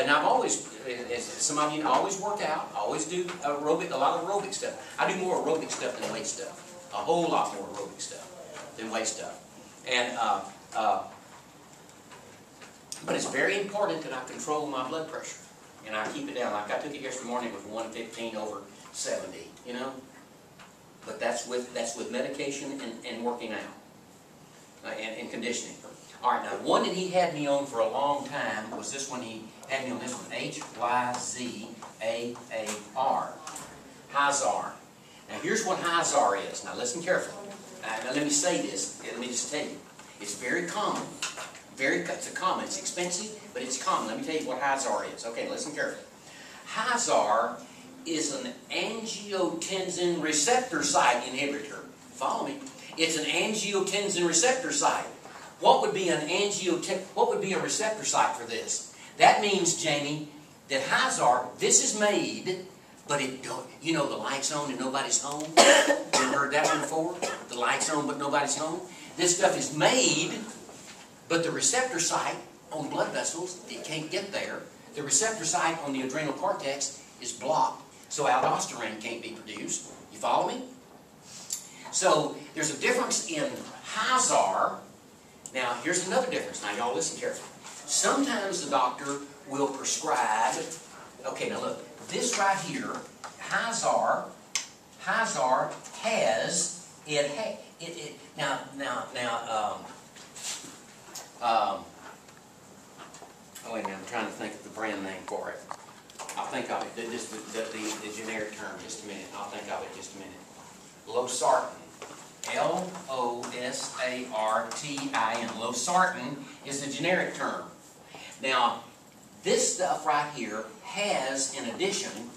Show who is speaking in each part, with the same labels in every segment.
Speaker 1: And I've always, as some of you know, I always work out. I always do aerobic, a lot of aerobic stuff. I do more aerobic stuff than weight stuff. A whole lot more aerobic stuff than weight stuff. And but it's very important that I control my blood pressure. And I keep it down. Like I took it yesterday morning with 115/70, you know. But that's with medication and working out and conditioning. All right, now one that he had me on for a long time was this one. He had me on this one, H-Y-Z-A-A-R, Hyzar. Now here's what Hyzar is. Now listen carefully. Now let me say this. Let me just tell you. It's very common. It's common. It's expensive, but it's common. Let me tell you what Hyzar is. Okay, listen carefully. Hyzar is an angiotensin receptor site inhibitor. Follow me. It's an angiotensin receptor site. What would be a receptor site for this? That means, Jamie, that Hyzar, this is made, but it don't. You know, the light's on and nobody's home. You ever heard that one before? The light's on but nobody's home. This stuff is made, but the receptor site on blood vessels, it can't get there. The receptor site on the adrenal cortex is blocked, so aldosterone can't be produced. You follow me? So there's a difference in Hyzar. Now here's another difference. Now y'all listen carefully. Sometimes the doctor will prescribe. Okay, now look. This right here, Hyzar has now. Oh wait a minute, I'm trying to think of the brand name for it. I'll think of it. Just the generic term. Just a minute. I'll think of it. Just a minute. Losartan. L-O-S-A-R-T-I-N. Losartan is the generic term. Now, this stuff right here has, in addition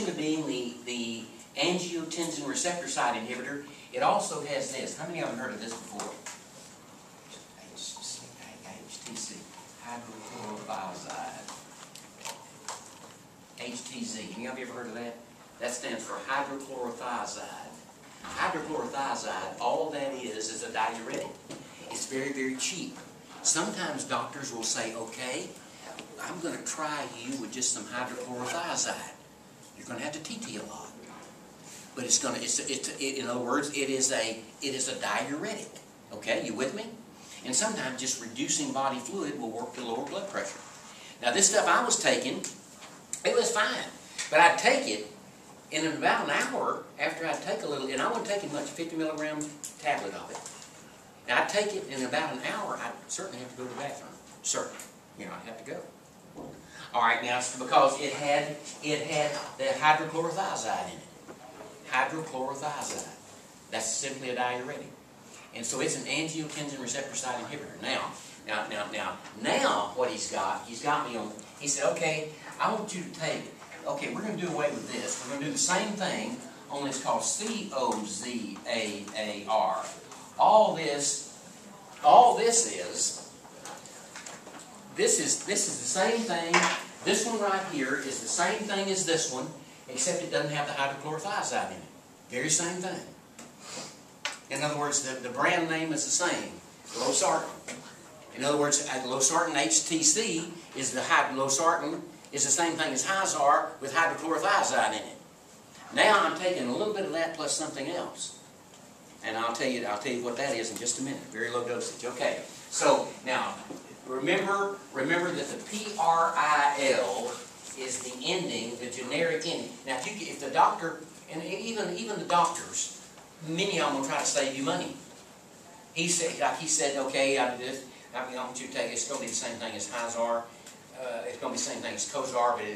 Speaker 1: to being the angiotensin receptor site inhibitor, it also has this. How many of you have heard of this before? HTC, hydrochlorothiazide. HTZ. Any of you ever heard of that? That stands for hydrochlorothiazide. Hydrochlorothiazide, all that is a diuretic. It's very, very cheap. Sometimes doctors will say, okay, I'm going to try you with just some hydrochlorothiazide. You're going to have to TT a lot. But it's going to, in other words, it is a diuretic. Okay, you with me? And sometimes just reducing body fluid will work to lower blood pressure. Now this stuff I was taking, it was fine. But I'd take it, and in about an hour after I'd take a little, and I wasn't taking much, 50 milligram tablet of it. And I'd take it, and in about an hour, I'd certainly have to go to the bathroom. Certainly. You know, I'd have to go. All right, now, because it had the hydrochlorothiazide in it. Hydrochlorothiazide. That's simply a diuretic. And so it's an angiotensin receptor site inhibitor. Now, what he's got me on, he said, okay, I want you to take, okay, we're going to do away with this. We're going to do the same thing, only it's called COZAAR. All this is the same thing. This one right here is the same thing as this one, except it doesn't have the hydrochlorothiazide in it. Very same thing. In other words, the brand name is the same, Losartan. In other words, Losartan HTC is Losartan is the same thing as Hyzar with hydrochlorothiazide in it. Now I'm taking a little bit of that plus something else, and I'll tell you what that is in just a minute. Very low dosage. Okay. So now remember that the PRIL is the ending, the generic ending. Now if the doctor, and even the doctors, many of them will try to save you money. He said, okay, I do this. I want you to take it. It's going to be the same thing as Hyzar. It's going to be the same thing as COZAAR, but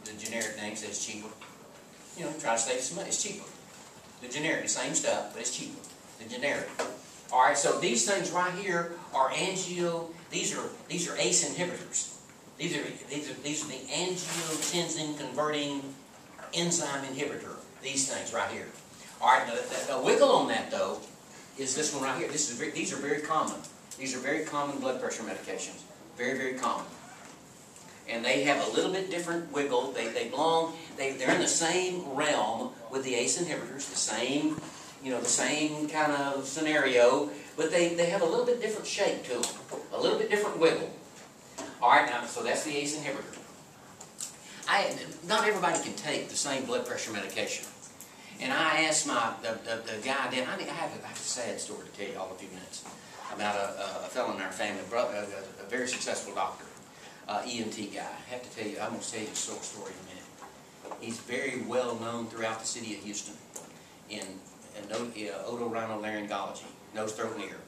Speaker 1: the generic name says it's cheaper. You know, try to save some money. It's cheaper. The generic, the same stuff, but it's cheaper. The generic. All right. So these things right here are These are ACE inhibitors. These are the angiotensin converting enzyme inhibitor. These things right here. All right. Now the wiggle on that though is this one right here. These are very common. These are very common blood pressure medications. Very, very common. And they have a little bit different wiggle. They're in the same realm with the ACE inhibitors, the same kind of scenario, but they have a little bit different shape to them, a little bit different wiggle. All right, now so that's the ACE inhibitor. not everybody can take the same blood pressure medication. And I asked the guy then, I have a sad story to tell you all in a few minutes about a fellow in our family, a very successful doctor, EMT guy. I have to tell you, I'm going to tell you a short story in a minute. He's very well known throughout the city of Houston in otorhinolaryngology, nose, throat, and ear.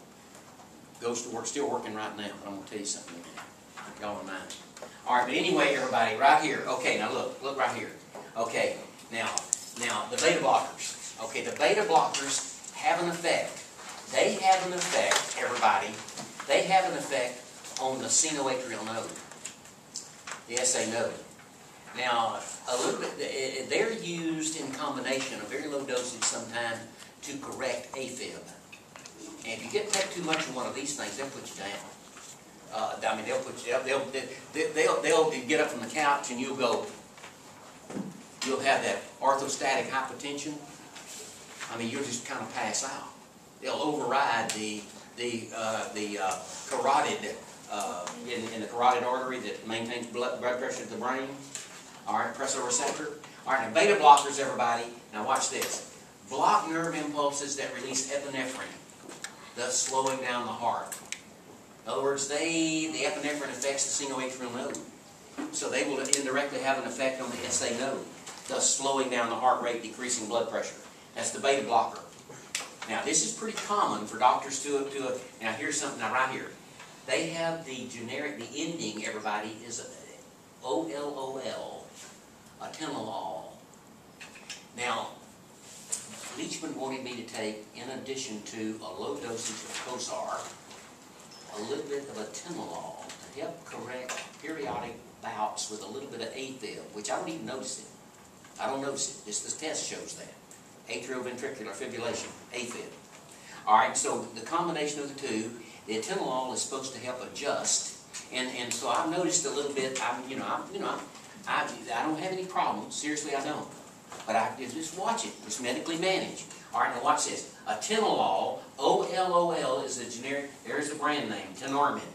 Speaker 1: Goes to work, still working right now, but I'm going to tell you something in a minute. Y'all in mind. All right, but anyway, everybody, right here. Okay, now look right here. Okay, now the beta blockers. Okay, the beta blockers have an effect. They have an effect, everybody. They have an effect on the sinoatrial node, the SA node. Now, a little bit, they're used in combination, a very low dosage sometimes, to correct AFib. And if you take too much of one of these things, they'll put you down. I mean, they'll put you up. They'll get up from the couch and you'll have that orthostatic hypotension. I mean, you'll just kind of pass out. They'll override the carotid in the carotid artery that maintains blood pressure to the brain. All right, receptor. All right, now beta blockers, everybody. Now watch this. Block nerve impulses that release epinephrine, thus slowing down the heart. In other words, the epinephrine affects the sinoatrial node. So they will indirectly have an effect on the SA node, thus slowing down the heart rate, decreasing blood pressure. That's the beta blocker. Now, this is pretty common for doctors to now here's something, now right here. They have the ending, everybody, is OLOL, atenolol. Now, Leachman wanted me to take, in addition to a low dosage of Cosar, a little bit of atenolol to help correct periodic bouts with a little bit of AFib, which I don't even notice it. I don't notice it. This test shows that. Atrioventricular fibrillation, AFib. All right, so the combination of the two, the atenolol is supposed to help adjust, and so I've noticed a little bit. I don't have any problems. Seriously, I don't. But I just watch it. It's medically managed. All right, now watch this. Atenolol, OLOL is the generic. There's the brand name, tenormin.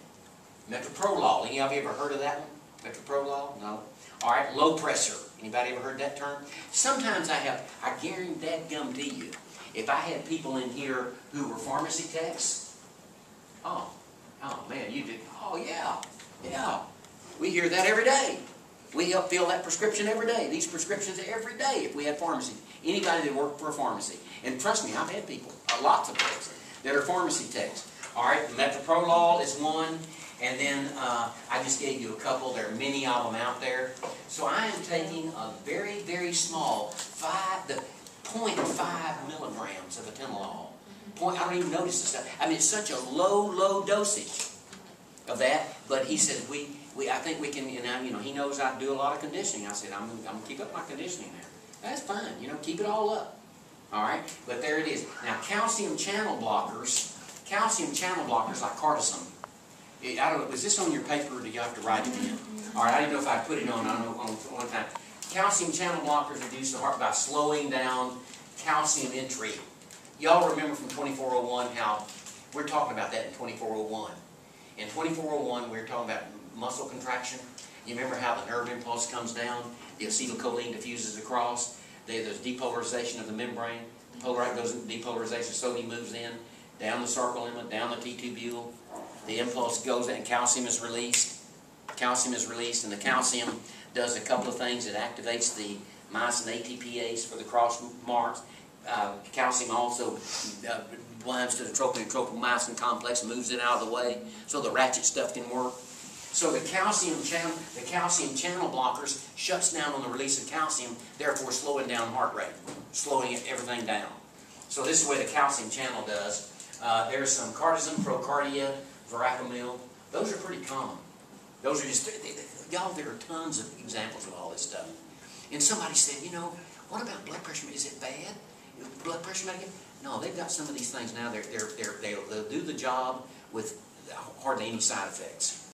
Speaker 1: Metoprolol. Any of you ever heard of that one? Metoprolol? No. All right, low pressure. Anybody ever heard that term? Sometimes I guarantee that gum to you. If I had people in here who were pharmacy techs, oh man, you did. Oh yeah. We hear that every day. We help fill that prescription every day. These prescriptions every day if we had pharmacy. Anybody that worked for a pharmacy. And trust me, I've had people, lots of folks, that are pharmacy techs. All right, metoprolol is one. And then I just gave you a couple. There are many of them out there. So I am taking a very, very small, 0.5 milligrams of atenolol. I don't even notice the stuff. I mean, it's such a low dosage of that. But he said, I think we can, he knows I do a lot of conditioning. I said, I'm going to keep up my conditioning there. That's fine. Keep it all up. All right? But there it is. Now, calcium channel blockers like cortisone. I don't know, was this on your paper or do you have to write it in? All right, I didn't know if I put it on one time. Calcium channel blockers reduce the heart by slowing down calcium entry. Y'all remember from 2401 how we're talking about that in 2401. In 2401, we're talking about muscle contraction. You remember how the nerve impulse comes down, the acetylcholine diffuses across, there's depolarization of the membrane, polarite goes into depolarization, sodium moves in, down the sarcolemma, down the T-tubule. The impulse goes and calcium is released. Calcium is released, and the calcium does a couple of things. It activates the myosin ATPase for the cross marks. Calcium also binds to the tropomyosin complex and moves it out of the way so the ratchet stuff can work. So the calcium channel blockers shuts down on the release of calcium, therefore slowing down heart rate, slowing everything down. So this is what the calcium channel does. There's some cortisone, procardia, verapamil. Those are pretty common. Those are just, y'all, there are tons of examples of all this stuff. And somebody said, what about blood pressure? Is it bad? Blood pressure medication? No, they've got some of these things now. They'll do the job with hardly any side effects.